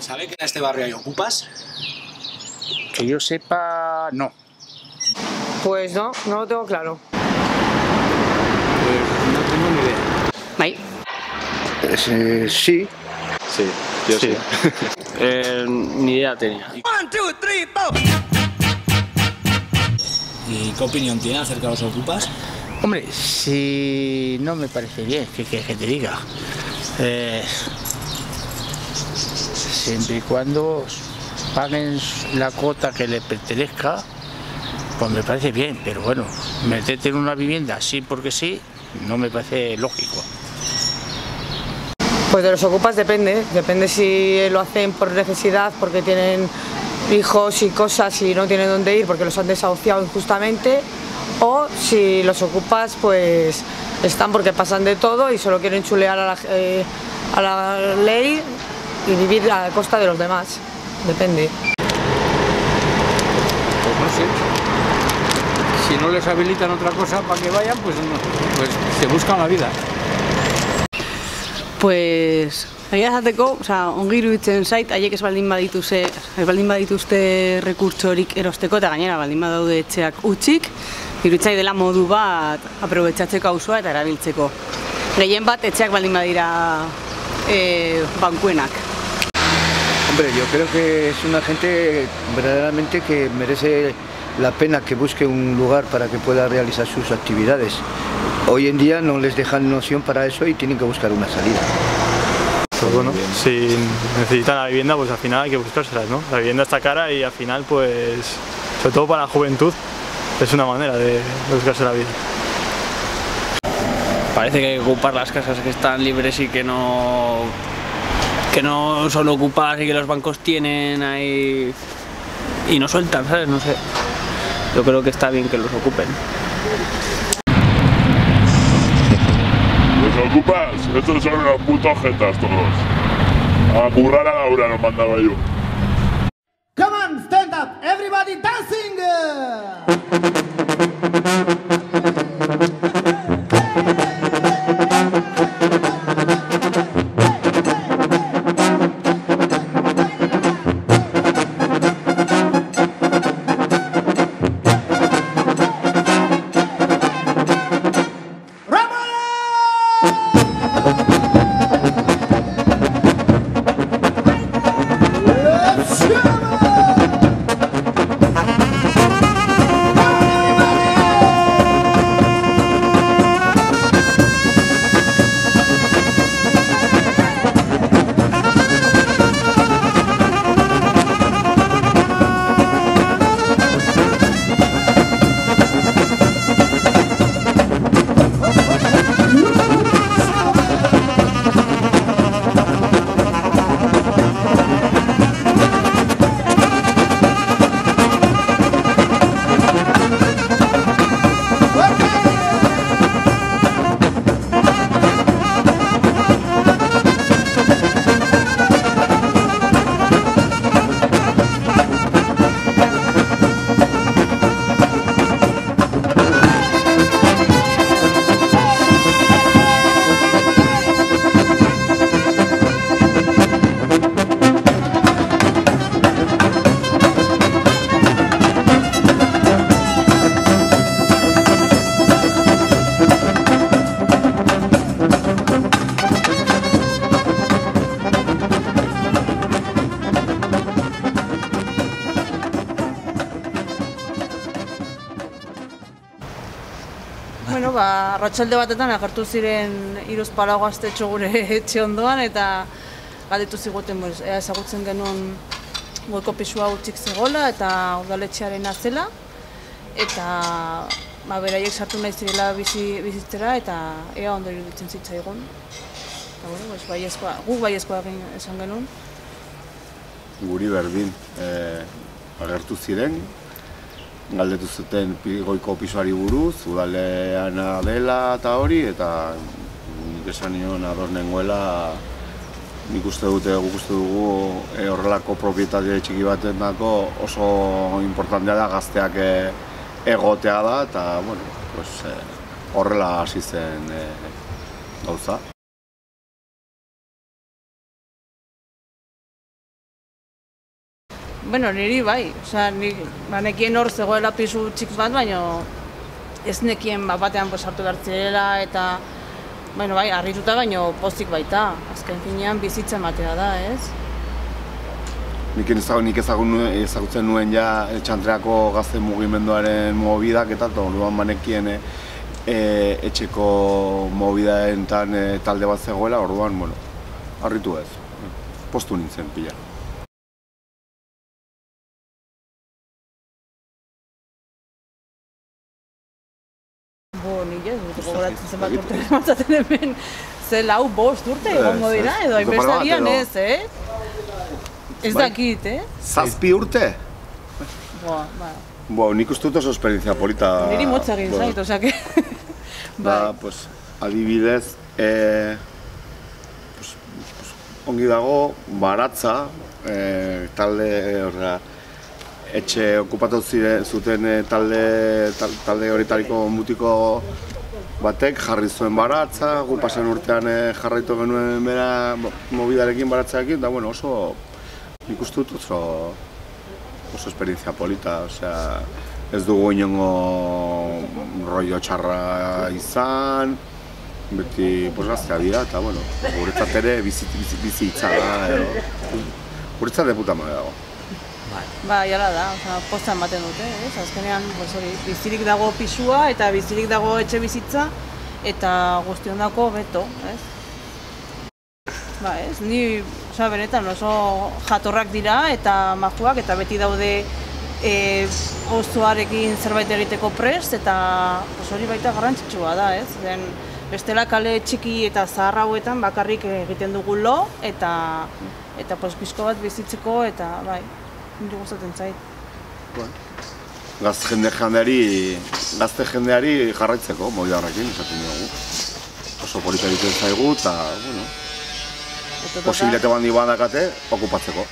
¿Sabe que en este barrio hay ocupas? Que yo sepa, no. Pues no lo tengo claro. Pues no tengo ni idea. ¿Bai? Sí. Sí, yo sí. Ni idea tenía. ¿Y qué opinión tiene acerca de los ocupas? Hombre, si no me parece bien, que te diga. Siempre y cuando paguen la cuota que les pertenezca, pues me parece bien, pero bueno, meterte en una vivienda así porque sí, no me parece lógico. Pues de los ocupas depende si lo hacen por necesidad, porque tienen hijos y cosas y no tienen dónde ir porque los han desahuciado injustamente, o si los ocupas pues están porque pasan de todo y solo quieren chulear a la ley y vivir a costa de los demás, depende. Pues no sé. Si no les habilitan otra cosa para que vayan, pues se buscan la vida. Pues, egia esateko, ongi iruditzen zait, haiek ez baldin badituzte rekurtsorik erosteko eta gainera baldin badaude etxeak utzik, iruditzai dela modu bat aprobetxatzeko auzoa eta erabiltzeko. Gehien bat etxeak baldin badira bankuenak. Hombre, yo creo que es una gente verdaderamente que merece la pena que busque un lugar para que pueda realizar sus actividades. Hoy en día no les dejan noción para eso y tienen que buscar una salida. Pues bueno, si necesitan la vivienda, pues al final hay que buscárselas, ¿no? La vivienda está cara y al final, pues, sobre todo para la juventud, es una manera de buscarse la vida. Parece que hay que ocupar las casas que están libres y que no son ocupadas y que los bancos tienen ahí y no sueltan, ¿sabes? No sé. Yo creo que está bien que los ocupen. Los ocupas, estos son unos putos jetas todos. A currar a la hora los mandaba yo. Come on, stand up, everybody dancing! Bueno, arratsalde batetan agertu ziren hiruzpalau gaztetxo gure etxe ondoan eta galdetu ziguten ea ezagutzen genuen goiko pisua utzik zegoela eta udaletxearena zela eta beraiek sartu nahi zirela bizitzera eta ea ondo iruditzen zitzaigun. Eta bueno, guk baiezkoa esan genuen. Guri berdin agertu ziren, galdetu zuten goiko pisuari buruz, udaleana dela eta hori, eta nik esan nion ados nengoela, guk uste dugu horrelako propietate txiki baten dako oso importantea da gazteak egotea da, eta horrela hasi zen gauza. Bueno, niri bai, osea, nekien hor zegoela pisu txik bat, baina ez nekien batean sartu behar zirela, eta, bueno, bai, harrituta baino pozik baita, azken finean bizitza ematea da, ez? Nik ezagutzen nuen ja Txantreako gazte mugimenduaren mobidak eta orduan banekien etxeko mobidaentan talde bat zegoela, orduan, bueno, harritu ez, postu nintzen pila. Nire, gogoratzen zenbat urte matzaten hemen, ze 4-5 urte egongo dira, edo hainbestarian ez, Ez dakit, 7 urte? Nik uste dut oso esperientzia polita. Niri motza egin zait, osea, pues, adibidez, ongi dago, Baratza, talde, etxe okupatu zuten talde horitariko mutiko batek jarri zuen Baratza, gu pasen urtean jarraitu genuen bera mobidarekin Baratzarekin, eta bueno, oso nik uste dut oso esperientzia polita, osea, ez dugu inongo rollo txarra izan, beti gaztea dira, eta bueno, guretzat ere bizi hitza da, guretzat de puta madre dago. Ba, jala da, posta ematen dute, azkenean bizirik dago pisua eta bizirik dago etxe bizitza eta guztiondako beto, ez? Ba, ez, ni benetan oso jatorrak dira eta majuak eta beti daude gozoarekin zerbait egiteko prest eta hori baita garrantzitsua da, ez? Bestela kale txiki eta zahar hauetan bakarrik egiten dugu lo eta pizko bat bizitzeko eta bai, nire gustatzen zait. Gazte jendeari jarraitzeko, mobida horrekin, esaten dugu. Oso polita egiten zaigu eta, bueno, posibilitate bandi badakate, okupatzeko.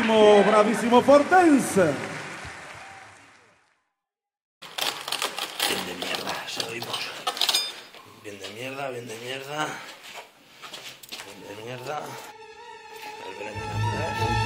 bravísimo, bravísimo Fortense. Bien de mierda, seguimos. Bien de mierda, bien de mierda. Bien de mierda. El Belén de Navidad.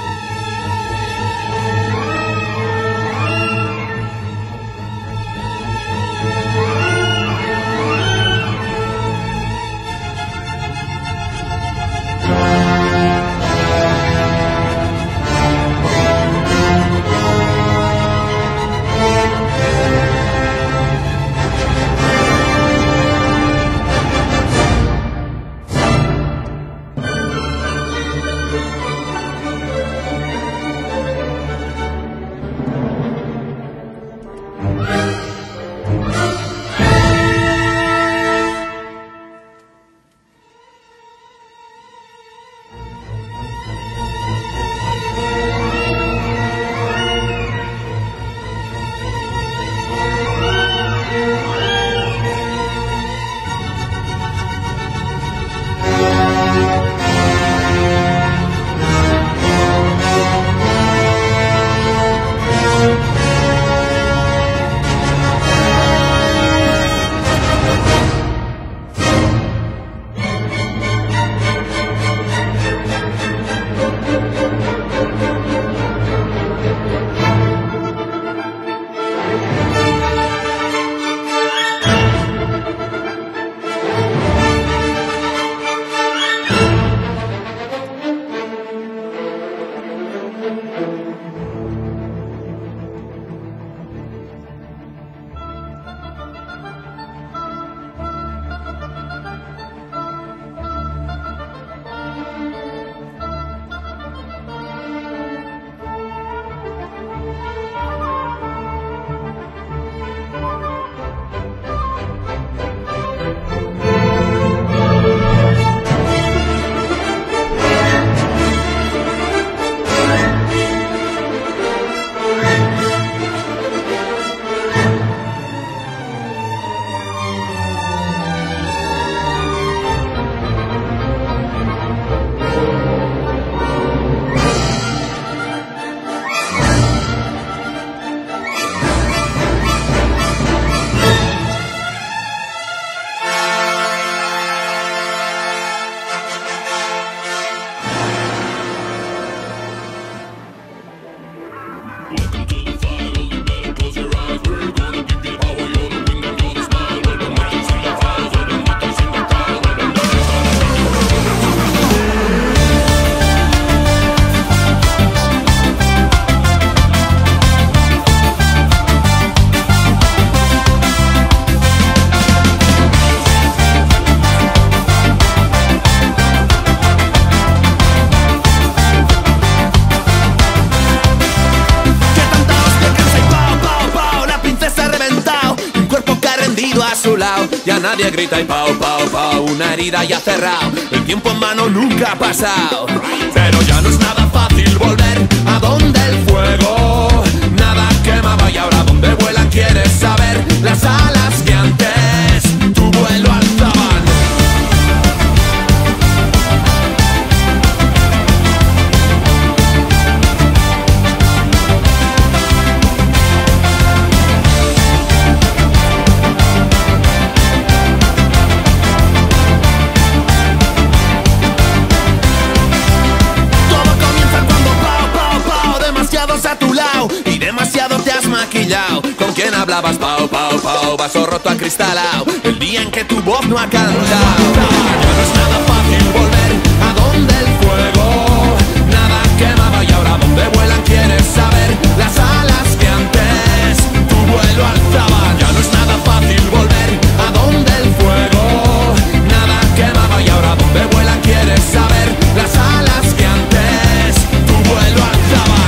Ya nadie grita y pau, pau, pau. Una herida ya cerrado, el tiempo en mano nunca ha pasado. Pero ya no es nada fácil volver a donde el fuego nada quemaba. Y ahora donde vuelan quieres saber las alas que antes tu vuelo alzaban. A tu lado y demasiado te has maquillado. ¿Con quién hablabas? Pau, pau, pau. Vaso roto acristalado el día en que tu voz no ha cantado. Ya no es nada fácil volver a donde el fuego nada quemaba. Y ahora donde vuelan quieres saber las alas que antes tu vuelo alzaban. Ya no es nada fácil volver a donde el fuego nada quemaba. Y ahora donde vuelan quieres saber las alas que antes tu vuelo alzaban.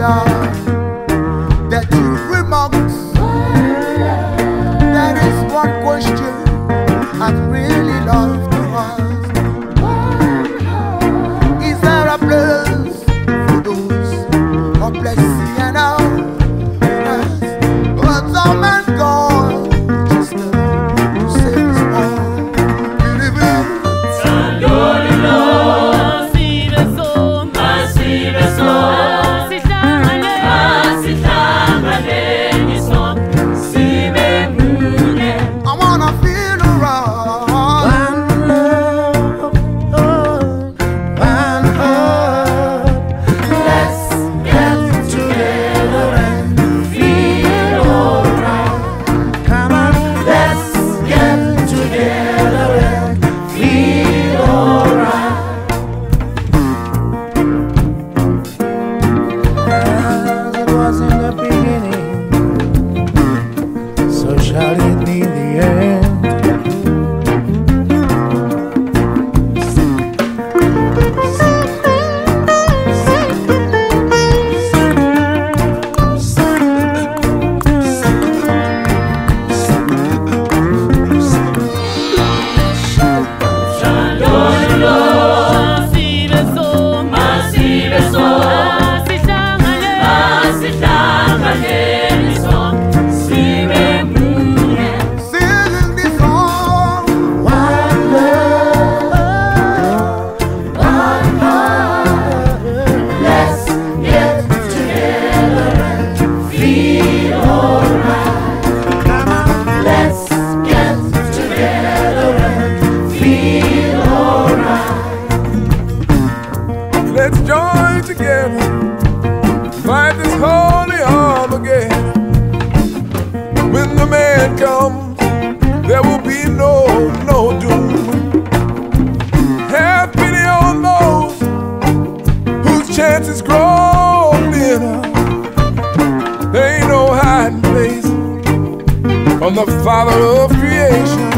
wonder that you remarks. That is one question I'd really love to ask. Is there a place for those who are blessing and out? But some and God just to save us all. Let's join together, fight this holy arm again. When the man comes, there will be no doom. Have pity on those whose chances grow thinner. There ain't no hiding place from the Father of creation.